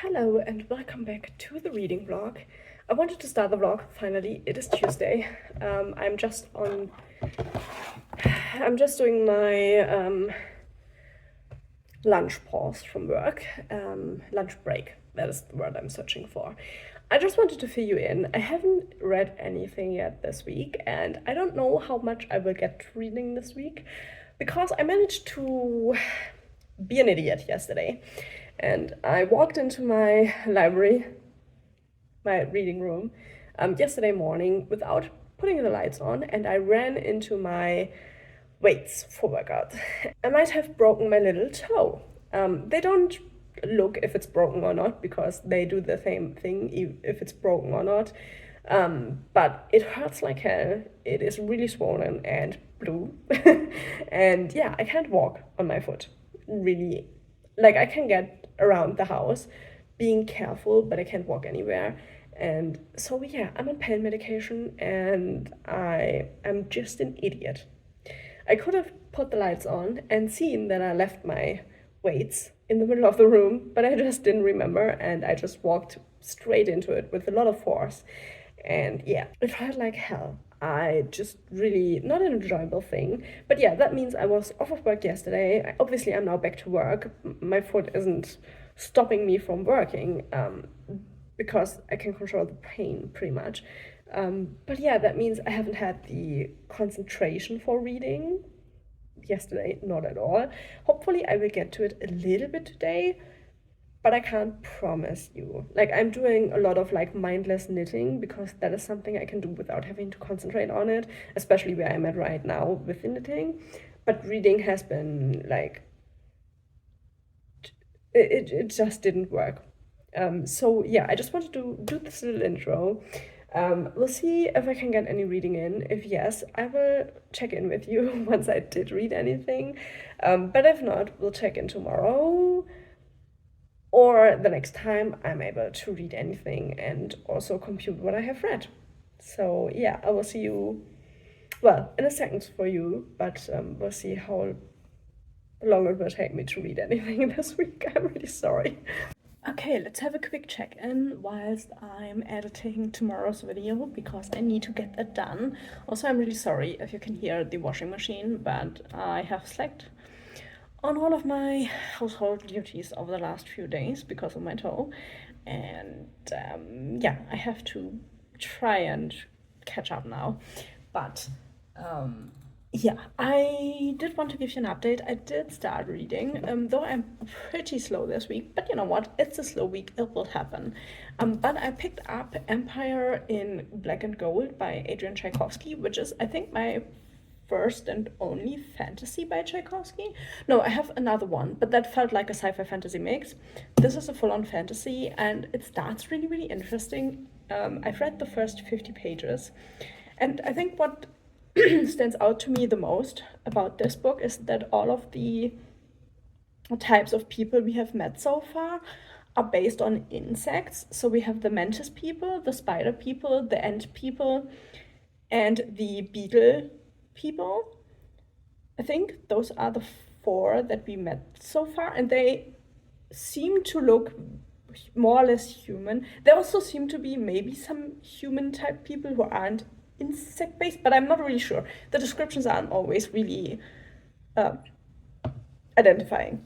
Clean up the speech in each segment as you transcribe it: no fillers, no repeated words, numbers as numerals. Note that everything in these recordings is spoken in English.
Hello and welcome back to the reading vlog. I wanted to start the vlog finally. It is Tuesday. I'm just doing my lunch pause from work, lunch break. That is the word I'm searching for. I just wanted to fill you in. I haven't read anything yet this week, and I don't know how much I will get to reading this week because I managed to be an idiot yesterday. And I walked into my library, my reading room, yesterday morning without putting the lights on, and I ran into my weights for workout. I might have broken my little toe. They don't look if it's broken or not because they do the same thing if it's broken or not. But it hurts like hell. It is really swollen and blue. And yeah, I can't walk on my foot. Really. Like, I can get around the house being careful, but I can't walk anywhere. And so yeah, I'm on pain medication and I am just an idiot. I could have put the lights on and seen that I left my weights in the middle of the room, but I just didn't remember and I just walked straight into it with a lot of force. And yeah, it felt like hell. I just really, not an enjoyable thing. But yeah, that means I was off of work yesterday. Obviously, I'm now back to work. My foot isn't stopping me from working because I can control the pain pretty much. But yeah, that means I haven't had the concentration for reading yesterday, not at all. Hopefully, I will get to it a little bit today, but I can't promise you. Like, I'm doing a lot of like mindless knitting because that is something I can do without having to concentrate on it, especially where I'm at right now with the knitting. But reading has been like, it just didn't work. So yeah, I just wanted to do this little intro. We'll see if I can get any reading in. If yes, I will check in with you once I did read anything. But if not, we'll check in tomorrow or the next time I'm able to read anything and also compute what I have read. So yeah, I will see you, well, in a second for you, but we'll see how long it will take me to read anything this week. I'm really sorry. Okay, let's have a quick check-in whilst I'm editing tomorrow's video because I need to get that done. Also, I'm really sorry if you can hear the washing machine, but I have slacked on all of my household duties over the last few days because of my toe. And yeah, I have to try and catch up now. But yeah, I did want to give you an update. I did start reading, though I'm pretty slow this week. But you know what? It's a slow week. It will happen. But I picked up Empire in Black and Gold by Adrian Tchaikovsky, which is, I think, my first and only fantasy by Tchaikovsky. No, I have another one, but that felt like a sci-fi fantasy mix. This is a full-on fantasy, and it starts really, really interesting. I've read the first 50 pages, and I think what stands out to me the most about this book is that all of the types of people we have met so far are based on insects. So we have the mantis people, the spider people, the ant people, and the beetle people. I think those are the 4 that we met so far, and they seem to look more or less human. There also seem to be maybe some human type people who aren't insect based, but I'm not really sure. The descriptions aren't always really identifying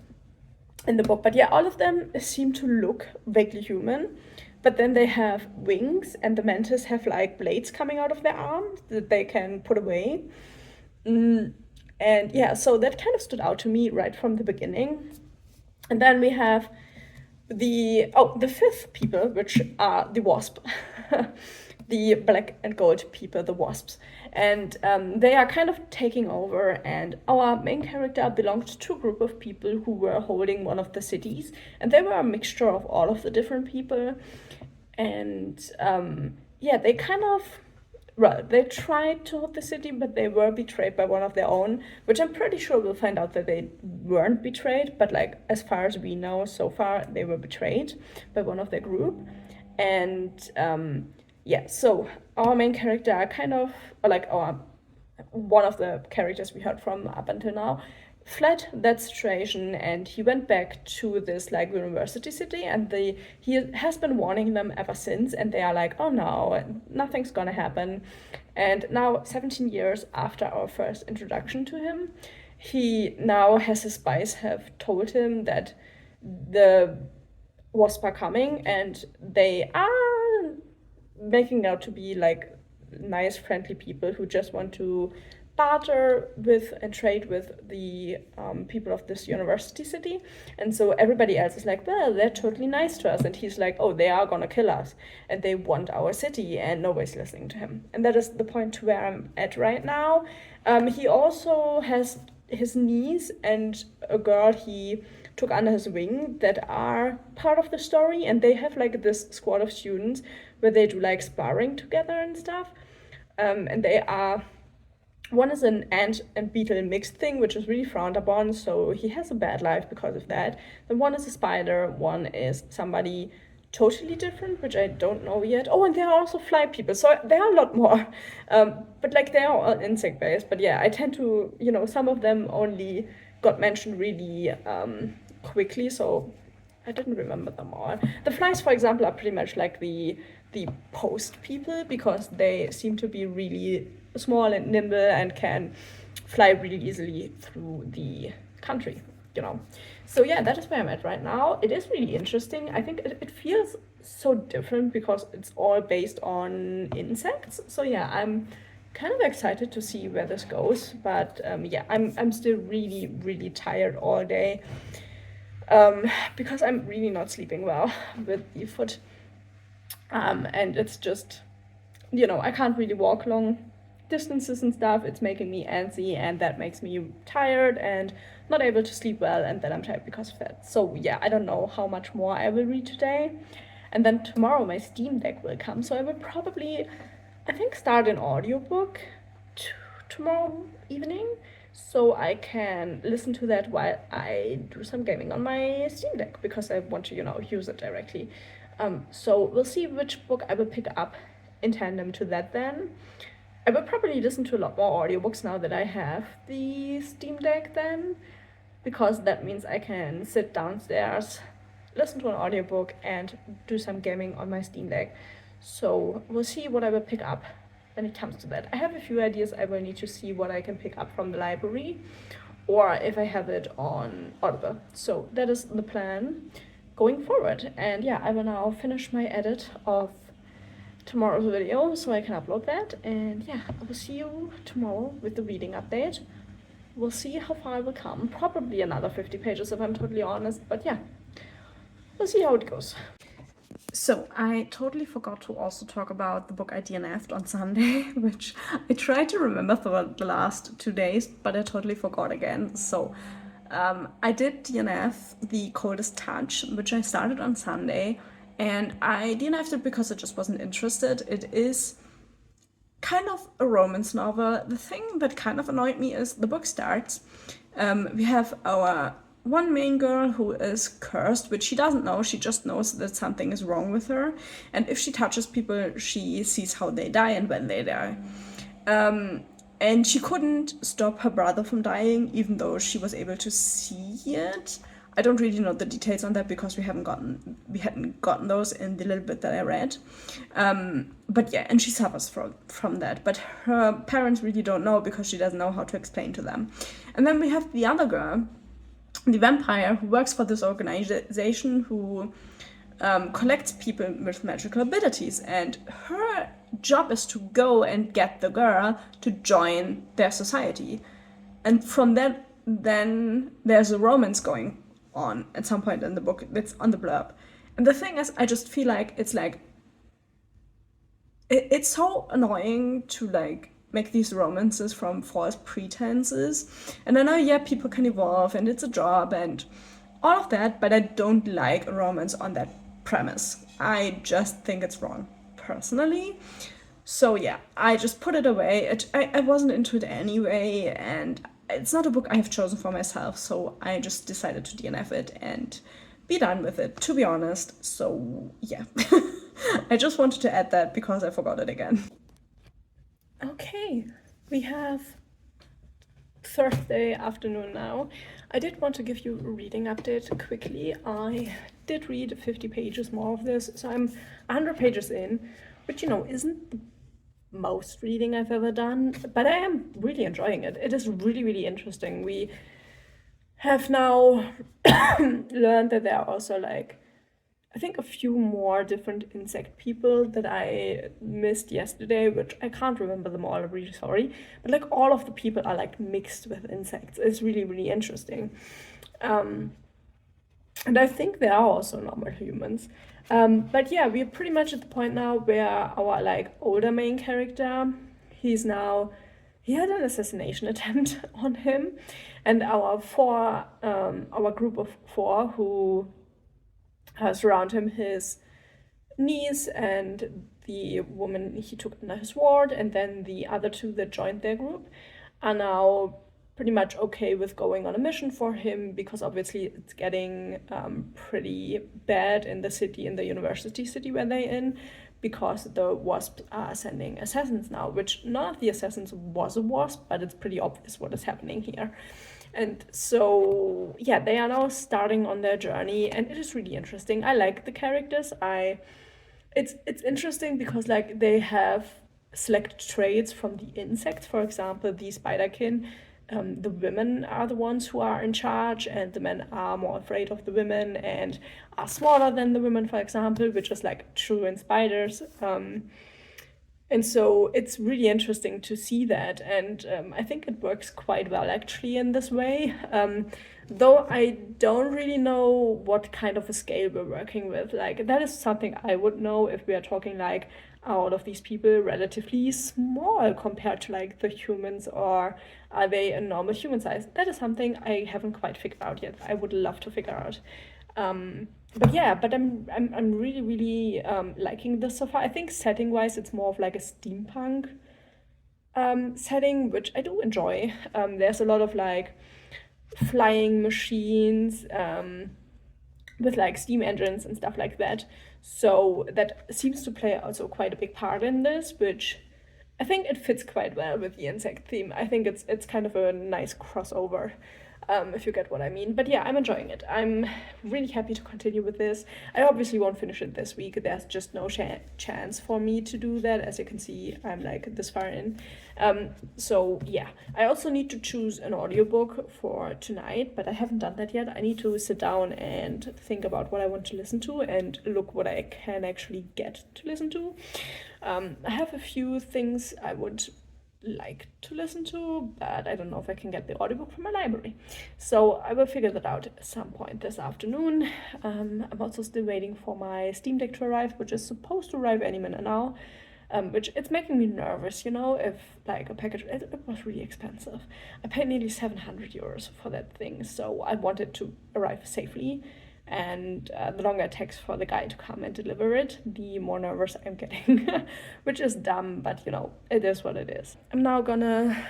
in the book. But yeah, all of them seem to look vaguely human. But then they have wings, and the mantis have like blades coming out of their arms that they can put away. And yeah, so that kind of stood out to me right from the beginning. And then we have the 5th people, which are the wasp. The black and gold people, the wasps. And they are kind of taking over, and our main character belonged to a group of people who were holding one of the cities, and they were a mixture of all of the different people. And yeah, they kind of, well, they tried to hold the city, but they were betrayed by one of their own, which I'm pretty sure we'll find out that they weren't betrayed, but like, as far as we know so far, they were betrayed by one of their group. And yeah, so our main character kind of, or like one of the characters we heard from up until now, fled that situation and he went back to this like university city, and he has been warning them ever since, and they are like, oh no, nothing's gonna happen. And now 17 years after our first introduction to him, he now has his spies have told him that the wasps are coming, and they are making out to be like nice, friendly people who just want to barter with and trade with the people of this university city. And so everybody else is like, well, they're totally nice to us. And he's like, oh, they are gonna kill us and they want our city, and nobody's listening to him. And that is the point to where I'm at right now. He also has his niece and a girl he took under his wing that are part of the story, and they have like this squad of students where they do like sparring together and stuff. And they are, one is an ant and beetle mixed thing, which is really frowned upon, so he has a bad life because of that. Then one is a spider, one is somebody totally different, which I don't know yet. Oh, and there are also fly people, so there are a lot more. But like they are all insect based. But yeah, I tend to, some of them only got mentioned really quickly, so I didn't remember them all. The flies, for example, are pretty much like the post people, because they seem to be really small and nimble and can fly really easily through the country. So yeah, that is where I'm at right now. It is really interesting. I think it feels so different because it's all based on insects. So yeah, I'm kind of excited to see where this goes. But yeah, I'm still really, really tired all day. Because I'm really not sleeping well with the foot. And it's just, I can't really walk long distances and stuff. It's making me antsy, and that makes me tired and not able to sleep well, and then I'm tired because of that. So yeah, I don't know how much more I will read today. And then tomorrow my Steam Deck will come, so I will probably, I think, start an audiobook tomorrow evening, so I can listen to that while I do some gaming on my Steam Deck, because I want to, use it directly. So we'll see which book I will pick up in tandem to that then. I will probably listen to a lot more audiobooks now that I have the Steam Deck then, because that means I can sit downstairs, listen to an audiobook, and do some gaming on my Steam Deck. So we'll see what I will pick up when it comes to that. I have a few ideas. I will need to see what I can pick up from the library, or if I have it on Audible. So that is the plan going forward. And yeah, I will now finish my edit of tomorrow's video so I can upload that. And yeah, I will see you tomorrow with the reading update. We'll see how far I will come. Probably another 50 pages if I'm totally honest, but yeah, we'll see how it goes. So I totally forgot to also talk about the book I DNF'd on Sunday, which I tried to remember throughout the last 2 days, but I totally forgot again. So I did DNF The Coldest Touch, which I started on Sunday, and I DNF'd it because I just wasn't interested. It is kind of a romance novel. The thing that kind of annoyed me is the book starts. We have our one main girl who is cursed, which she doesn't know. She just knows that something is wrong with her. And if she touches people, she sees how they die and when they die. And she couldn't stop her brother from dying, even though she was able to see it. I don't really know the details on that because we hadn't gotten those in the little bit that I read. But yeah, and she suffers from that. But her parents really don't know because she doesn't know how to explain to them. And then we have the other girl, the vampire, who works for this organization who collects people with magical abilities. And her job is to go and get the girl to join their society. And from that, then there's a romance going on at some point in the book that's on the blurb. And the thing is, I just feel like it's so annoying to make these romances from false pretenses. And I know, yeah, people can evolve and it's a job and all of that, but I don't like a romance on that premise. I just think it's wrong, personally. So yeah, I just put it away. I wasn't into it anyway, and it's not a book I have chosen for myself, so I just decided to DNF it and be done with it, to be honest. So yeah, I just wanted to add that because I forgot it again. Okay, we have Thursday afternoon now. I did want to give you a reading update quickly. I did read 50 pages more of this, so I'm 100 pages in, which, isn't the most reading I've ever done, but I am really enjoying it. It is really, really interesting. We have now learned that there are also I think a few more different insect people that I missed yesterday, which I can't remember them all, I'm really sorry. But all of the people are mixed with insects. It's really, really interesting. And I think they are also normal humans. But yeah, we're pretty much at the point now where our older main character, he had an assassination attempt on him, and our group of four who surround him, his niece and the woman he took under his ward, and then the other two that joined their group, are now pretty much okay with going on a mission for him, because obviously it's getting pretty bad in the university city where they're in, because the wasps are sending assassins now, which none of the assassins was a wasp, but it's pretty obvious what is happening here. And so, yeah, they are now starting on their journey, and it is really interesting. I like the characters. It's interesting because they have select traits from the insects. For example, the spiderkin. The women are the ones who are in charge, and the men are more afraid of the women and are smaller than the women, for example, which is true in spiders. And so it's really interesting to see that, and I think it works quite well actually in this way. Though I don't really know what kind of a scale we're working with. That is something I would know if we are talking are all of these people relatively small compared to the humans, or are they a normal human size? That is something I haven't quite figured out yet. I would love to figure out. But yeah, I'm really, really liking this so far. I think setting wise it's more of a steampunk setting, which I do enjoy. There's a lot of flying machines with steam engines and stuff like that. So that seems to play also quite a big part in this, which I think it fits quite well with the insect theme. I think it's kind of a nice crossover. If you get what I mean. But yeah, I'm enjoying it. I'm really happy to continue with this. I obviously won't finish it this week. There's just no chance for me to do that. As you can see, I'm this far in. So yeah, I also need to choose an audiobook for tonight, but I haven't done that yet. I need to sit down and think about what I want to listen to and look what I can actually get to listen to. I have a few things I would like to listen to, but I don't know if I can get the audiobook from my library. So I will figure that out at some point this afternoon. I'm also still waiting for my Steam Deck to arrive, which is supposed to arrive any minute now. Which it's making me nervous, if a package, it was really expensive. I paid nearly 700 euros for that thing, so I want it to arrive safely. And the longer it takes for the guy to come and deliver it, the more nervous I'm getting, which is dumb, but it is what it is. I'm now gonna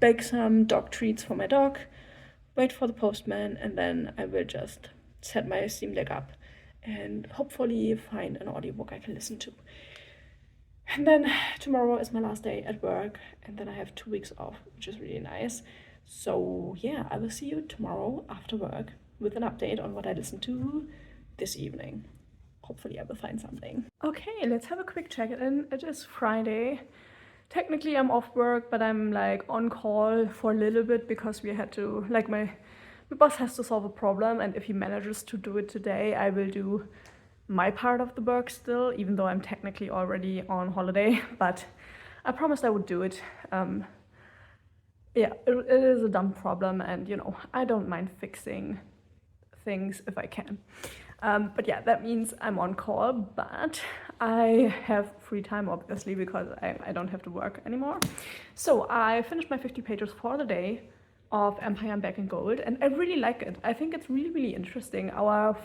bake some dog treats for my dog, wait for the postman, and then I will just set my Steam Deck up and hopefully find an audiobook I can listen to. And then tomorrow is my last day at work, and then I have 2 weeks off, which is really nice. So yeah, I will see you tomorrow after work with an update on what I listened to this evening. Hopefully I will find something. Okay, let's have a quick check-in. It is Friday. Technically I'm off work, but I'm on call for a little bit because we had to, my boss has to solve a problem, and if he manages to do it today, I will do my part of the work still, even though I'm technically already on holiday, but I promised I would do it. Yeah, it is a dumb problem, and I don't mind fixing things if I can. But yeah, that means I'm on call, but I have free time obviously because I don't have to work anymore. So I finished my 50 pages for the day of Empire and Black and Gold, and I really like it. I think it's really, really interesting. Our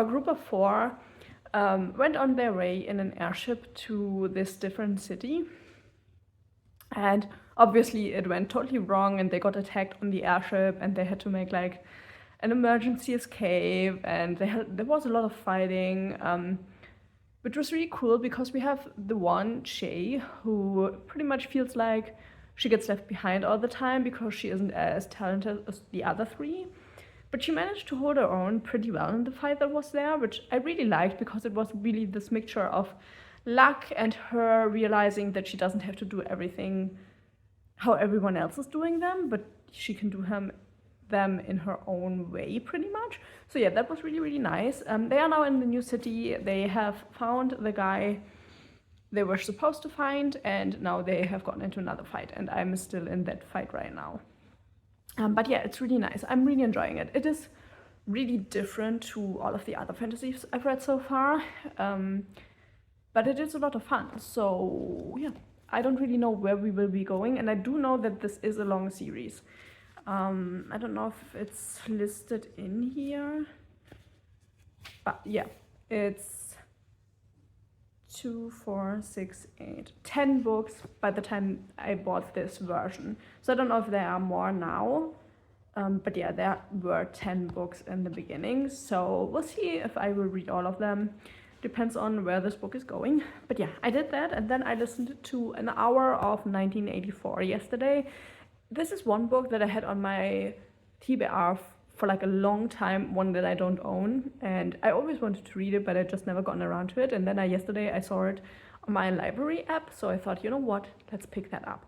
group of four went on their way in an airship to this different city, and obviously it went totally wrong, and they got attacked on the airship, and they had to make an emergency escape, and there was a lot of fighting, which was really cool because we have the one Shay who pretty much feels like she gets left behind all the time because she isn't as talented as the other three. But she managed to hold her own pretty well in the fight that was there, which I really liked because it was really this mixture of luck and her realizing that she doesn't have to do everything how everyone else is doing them, but she can do them in her own way pretty much. So yeah, that was really, really nice. They are now in the new city. They have found the guy they were supposed to find, and now they have gotten into another fight, and I'm still in that fight right now. But yeah, it's really nice. I'm really enjoying it. It is really different to all of the other fantasies I've read so far, but it is a lot of fun. So yeah, I don't really know where we will be going, and I do know that this is a long series. I don't know if it's listed in here, but yeah, it's 2, 4, 6, 8, 10 books by the time I bought this version. So I don't know if there are more now, but yeah, there were 10 books in the beginning. So we'll see if I will read all of them. Depends on where this book is going. But yeah, I did that, and then I listened to an hour of 1984 yesterday. This is one book that I had on my TBR for like a long time, one that I don't own, and I always wanted to read it, but I just never gotten around to it. And then yesterday I saw it on my library app, so I thought, you know what, let's pick that up.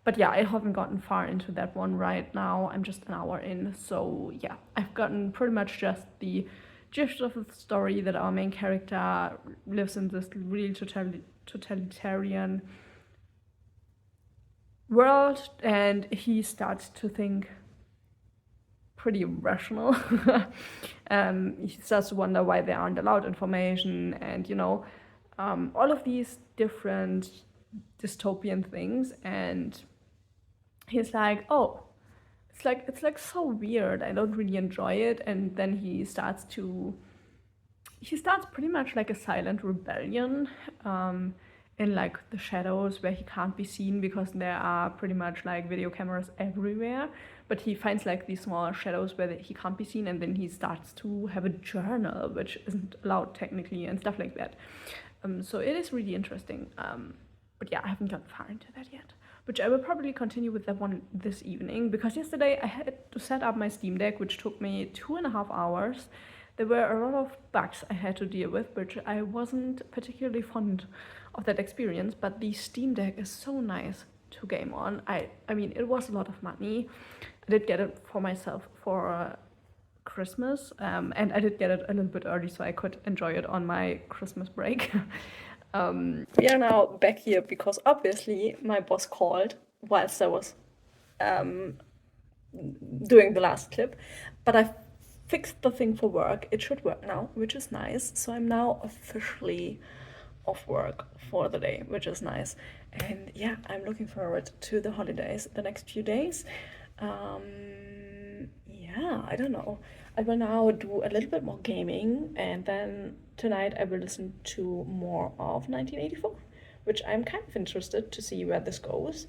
But yeah, I haven't gotten far into that one right now. I'm just an hour in, so yeah, I've gotten pretty much just the gist of the story that our main character lives in this really totalitarian world, and he starts to think pretty rational. He starts to wonder why they aren't allowed information, and all of these different dystopian things. And he's like, oh, it's like so weird. I don't really enjoy it. And then he starts pretty much like a silent rebellion. In like the shadows where he can't be seen because there are pretty much like video cameras everywhere, but he finds like these small shadows where he can't be seen, and then he starts to have a journal, which isn't allowed technically, and stuff like that. So it is really interesting, but yeah, I haven't gotten far into that yet, which I will probably continue with that one this evening, because yesterday I had to set up my Steam Deck, which took me 2.5 hours. There were a lot of bugs I had to deal with, which I wasn't particularly fond of that experience, but the Steam Deck is so nice to game on. I mean, it was a lot of money. I did get it for myself for Christmas, and I did get it a little bit early so I could enjoy it on my Christmas break. We are now back here because obviously my boss called whilst I was doing the last clip, but I fixed the thing for work. It should work now, which is nice. So I'm now officially off work for the day, which is nice. And yeah, I'm looking forward to the holidays the next few days. Yeah, I don't know. I will now do a little bit more gaming, and then tonight I will listen to more of 1984, which I'm kind of interested to see where this goes.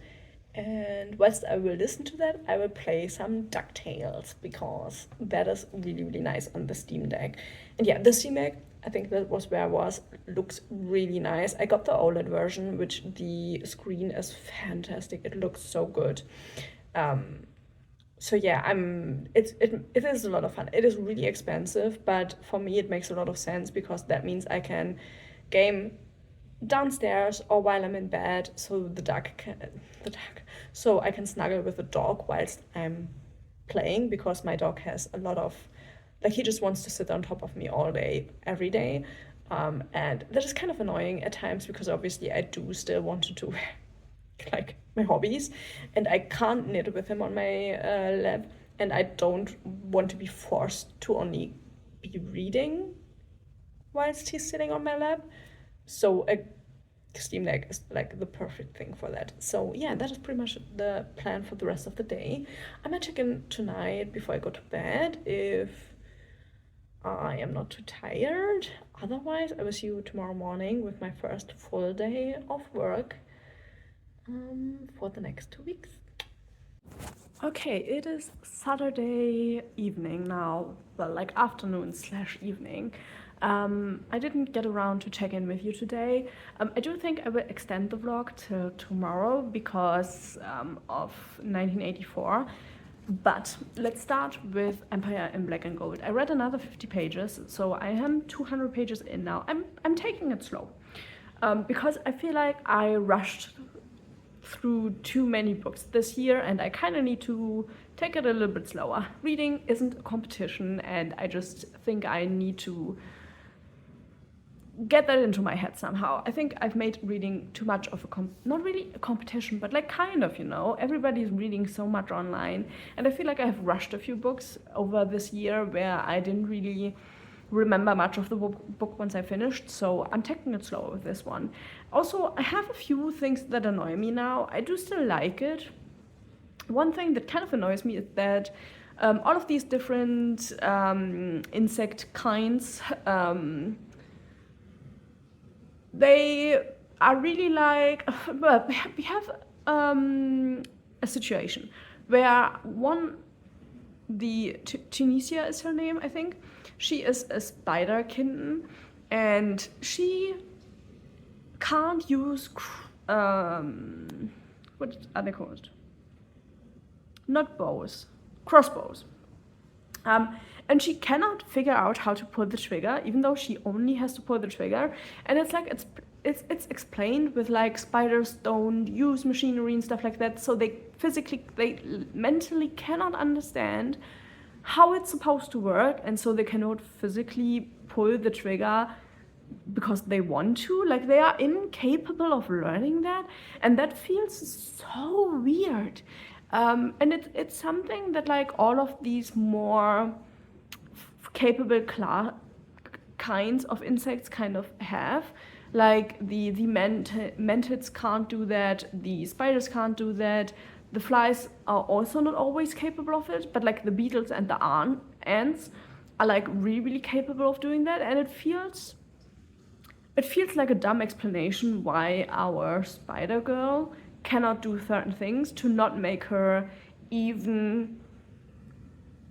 And whilst I will listen to that, I will play some DuckTales, because that is really, really nice on the Steam Deck. And yeah, the Steam Deck, I think that was where I was, looks really nice. I got the OLED version, which the screen is fantastic. It looks so good. So yeah, it is a lot of fun. It is really expensive, but for me it makes a lot of sense, because that means I can game downstairs or while I'm in bed, so so I can snuggle with the dog whilst I'm playing, because my dog has a lot of, like, he just wants to sit on top of me all day, every day, and that is kind of annoying at times, because obviously I do still want to do like my hobbies, and I can't knit with him on my lap, and I don't want to be forced to only be reading whilst he's sitting on my lap. So a Steam Deck is like the perfect thing for that. So yeah, that is pretty much the plan for the rest of the day. I might check in tonight before I go to bed if I am not too tired. Otherwise, I will see you tomorrow morning with my first full day of work for the next 2 weeks. Okay, it is Saturday evening now, well, like afternoon/evening. I didn't get around to check in with you today. I do think I will extend the vlog till tomorrow because of 1984. But let's start with Empire in Black and Gold. I read another 50 pages, so I am 200 pages in now. I'm taking it slow because I feel like I rushed through too many books this year and I kind of need to take it a little bit slower. Reading isn't a competition and I just think I need to get that into my head somehow. I think I've made reading too much of not really a competition, but like kind of, everybody's reading so much online. And I feel like I have rushed a few books over this year where I didn't really remember much of the book once I finished. So I'm taking it slow with this one. Also, I have a few things that annoy me now. I do still like it. One thing that kind of annoys me is that all of these different insect kinds, they are really like, well, we have a situation where Tunisia is her name, I think. She is a spider kitten and she can't use, what are they called? Not bows, crossbows. And she cannot figure out how to pull the trigger, even though she only has to pull the trigger. And it's like it's explained with like spiders don't use machinery and stuff like that, so they mentally cannot understand how it's supposed to work, and so they cannot physically pull the trigger because they want to. Like they are incapable of learning that, and that feels so weird. And it's something that like all of these more capable kinds of insects kind of have. Like the mantids can't do that, the spiders can't do that, the flies are also not always capable of it, but like the beetles and the ants are like really capable of doing that. And it feels like a dumb explanation why our spider girl cannot do certain things to not make her even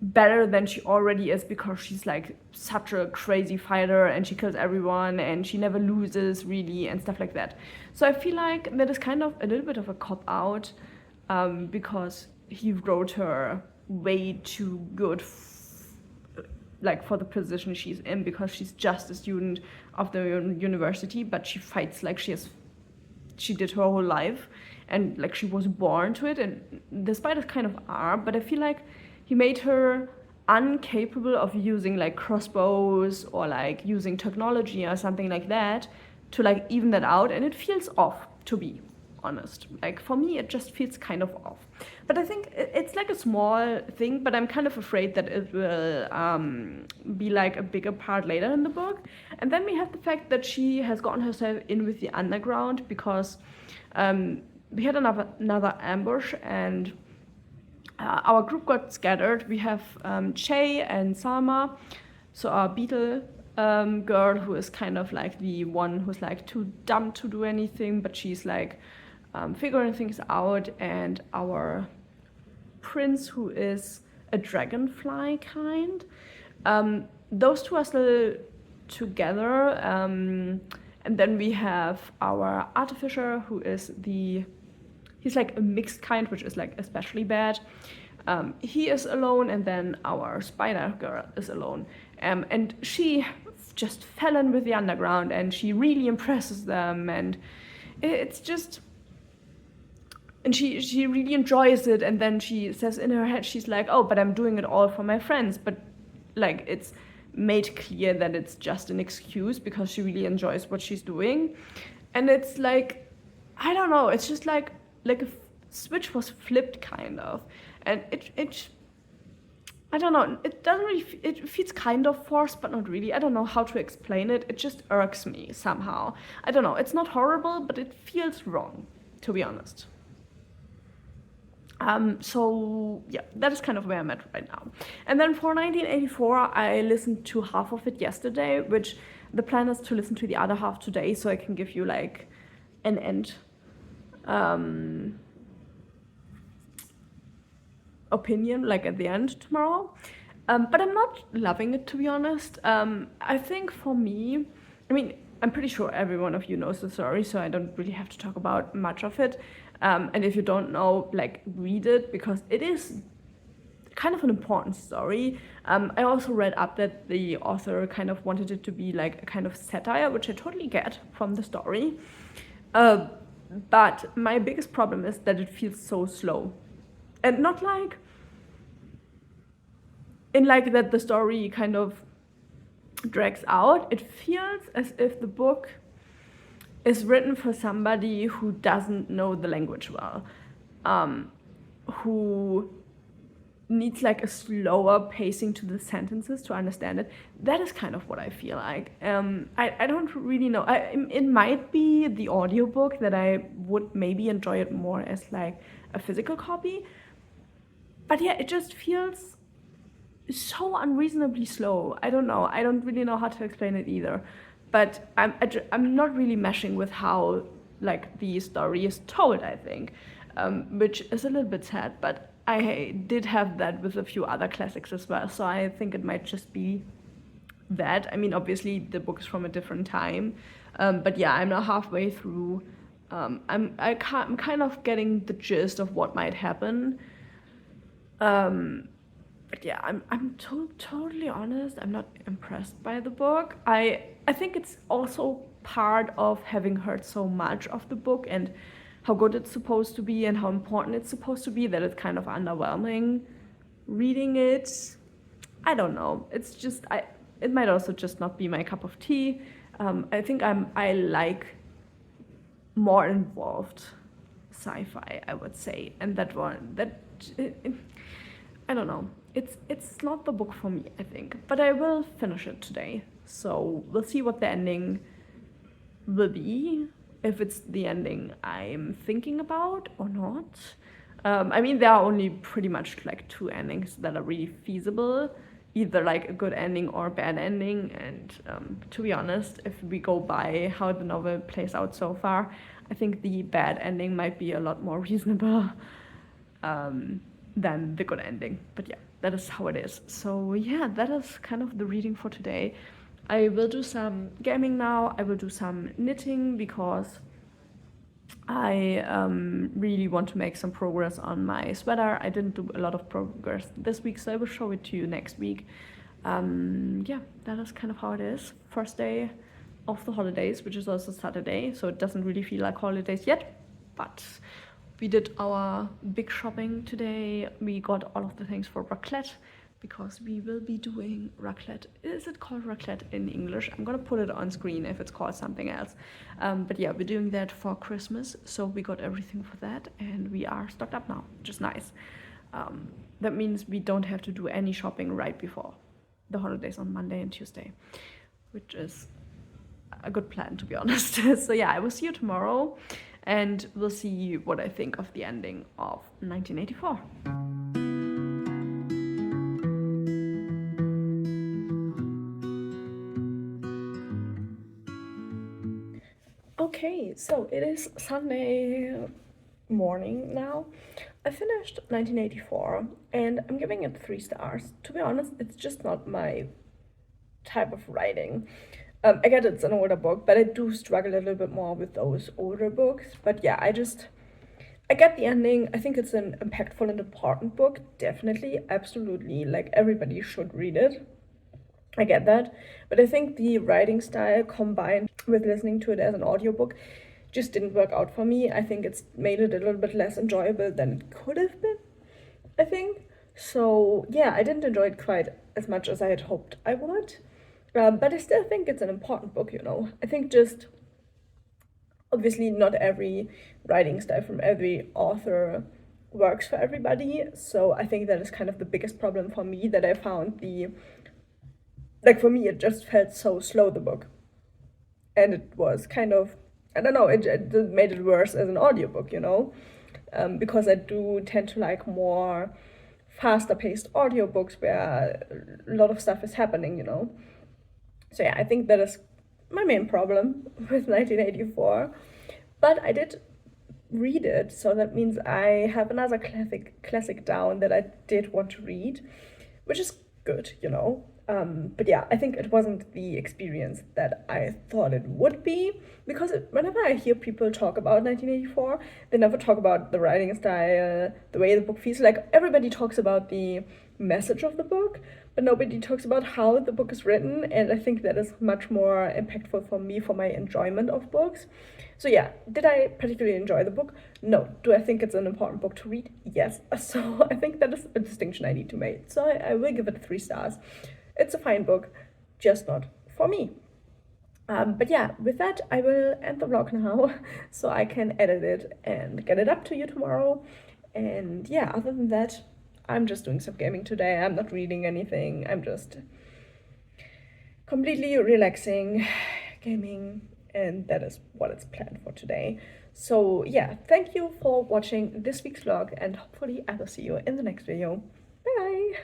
better than she already is, because she's like such a crazy fighter and she kills everyone and she never loses really and stuff like that. So I feel like that is kind of a little bit of a cop-out because he wrote her way too good like for the position she's in, because she's just a student of the university, but she fights like she did her whole life and like she was born to it, and the spiders kind of are, but I feel like he made her incapable of using like crossbows or like using technology or something like that to like even that out, and it feels off, to be honest. Like for me it just feels kind of off, but I think it's like a small thing, but I'm kind of afraid that it will be like a bigger part later in the book. And then we have the fact that she has gotten herself in with the underground because we had another ambush and our group got scattered. We have Che and Salma, so our beetle girl, who is kind of like the one who's like too dumb to do anything, but she's like figuring things out, and our prince, who is a dragonfly kind. Those two are still together, and then we have our artificer, who is he's like a mixed kind, which is like especially bad. He is alone, and then our spider girl is alone. And she just fell in with the underground, and she really impresses them, and it's just... And she really enjoys it, and then she says in her head, she's like, oh, but I'm doing it all for my friends. But like it's made clear that it's just an excuse because she really enjoys what she's doing. And it's like, I don't know, it's just like a switch was flipped kind of. And it I don't know, it doesn't really, it feels kind of forced, but not really. I don't know how to explain it. It just irks me somehow. I don't know, it's not horrible, but it feels wrong, to be honest. So yeah, that is kind of where I'm at right now. And then for 1984, I listened to half of it yesterday, which the plan is to listen to the other half today, so I can give you like an end opinion, like at the end tomorrow. But I'm not loving it, to be honest. I think for me, I mean, I'm pretty sure every one of you knows the story, so I don't really have to talk about much of it. And if you don't know, like, read it, because it is kind of an important story. I also read up that the author kind of wanted it to be like a kind of satire, which I totally get from the story. But my biggest problem is that it feels so slow. And not like in like that the story kind of drags out. It feels as if the book is written for somebody who doesn't know the language well, who needs like a slower pacing to the sentences to understand it. That is kind of what I feel like. I don't really know. It might be the audiobook that I would maybe enjoy it more as like a physical copy. But yeah, it just feels so unreasonably slow. I don't know. I don't really know how to explain it either. But I'm not really meshing with how like the story is told, I think, which is a little bit sad. But I did have that with a few other classics as well. So I think it might just be that. I mean, obviously the book is from a different time, but yeah, I'm now halfway through. I'm kind of getting the gist of what might happen. But yeah, I'm totally honest. I'm not impressed by the book. I think it's also part of having heard so much of the book and how good it's supposed to be and how important it's supposed to be that it's kind of underwhelming reading it. I don't know. It's just it might also just not be my cup of tea. I think I like more involved sci-fi, I would say, and I don't know. It's not the book for me, I think, but I will finish it today. So we'll see what the ending will be, if it's the ending I'm thinking about or not. I mean, there are only pretty much like two endings that are really feasible, either like a good ending or a bad ending. And to be honest, if we go by how the novel plays out so far, I think the bad ending might be a lot more reasonable than the good ending. But yeah, that is how it is. So yeah, that is kind of the reading for today. I will do some gaming now. I will do some knitting because I really want to make some progress on my sweater. I didn't do a lot of progress this week, so I will show it to you next week. Yeah, that is kind of how it is. First day of the holidays, which is also Saturday, so it doesn't really feel like holidays yet, but we did our big shopping today. We got all of the things for raclette because we will be doing raclette. Is it called raclette in English? I'm gonna put it on screen if it's called something else. But yeah, we're doing that for Christmas, so we got everything for that and we are stocked up now, which is nice. That means we don't have to do any shopping right before the holidays on Monday and Tuesday, which is a good plan, to be honest. So yeah, I will see you tomorrow and we'll see what I think of the ending of 1984. Okay, so it is Sunday morning now. I finished 1984 and I'm giving it 3 stars. To be honest, it's just not my type of writing. I get it's an older book, but I do struggle a little bit more with those older books. But yeah, I get the ending. I think it's an impactful and important book. Definitely, absolutely. Like everybody should read it. I get that. But I think the writing style combined with listening to it as an audiobook just didn't work out for me. I think it's made it a little bit less enjoyable than it could have been, I think. So yeah, I didn't enjoy it quite as much as I had hoped I would. But I still think it's an important book, you know. I think just obviously not every writing style from every author works for everybody. So I think that is kind of the biggest problem for me, that I found for me, it just felt so slow, the book. And it was kind of, I don't know, it made it worse as an audiobook, you know. Because I do tend to like more faster paced audiobooks where a lot of stuff is happening, you know. So yeah, I think that is my main problem with 1984. But I did read it, so that means I have another classic down that I did want to read, which is good, you know. But yeah, I think it wasn't the experience that I thought it would be, because whenever I hear people talk about 1984, they never talk about the writing style, the way the book feels. Like, everybody talks about the message of the book, but nobody talks about how the book is written, and I think that is much more impactful for me, for my enjoyment of books. So yeah, did I particularly enjoy the book? No. Do I think it's an important book to read? Yes. So I think that is a distinction I need to make. So I will give it 3 stars. It's a fine book, just not for me. But yeah, with that, I will end the vlog now so I can edit it and get it up to you tomorrow. And yeah, other than that, I'm just doing some gaming today. I'm not reading anything. I'm just completely relaxing, gaming, and that is what it's planned for today. So yeah, thank you for watching this week's vlog, and hopefully I will see you in the next video. Bye!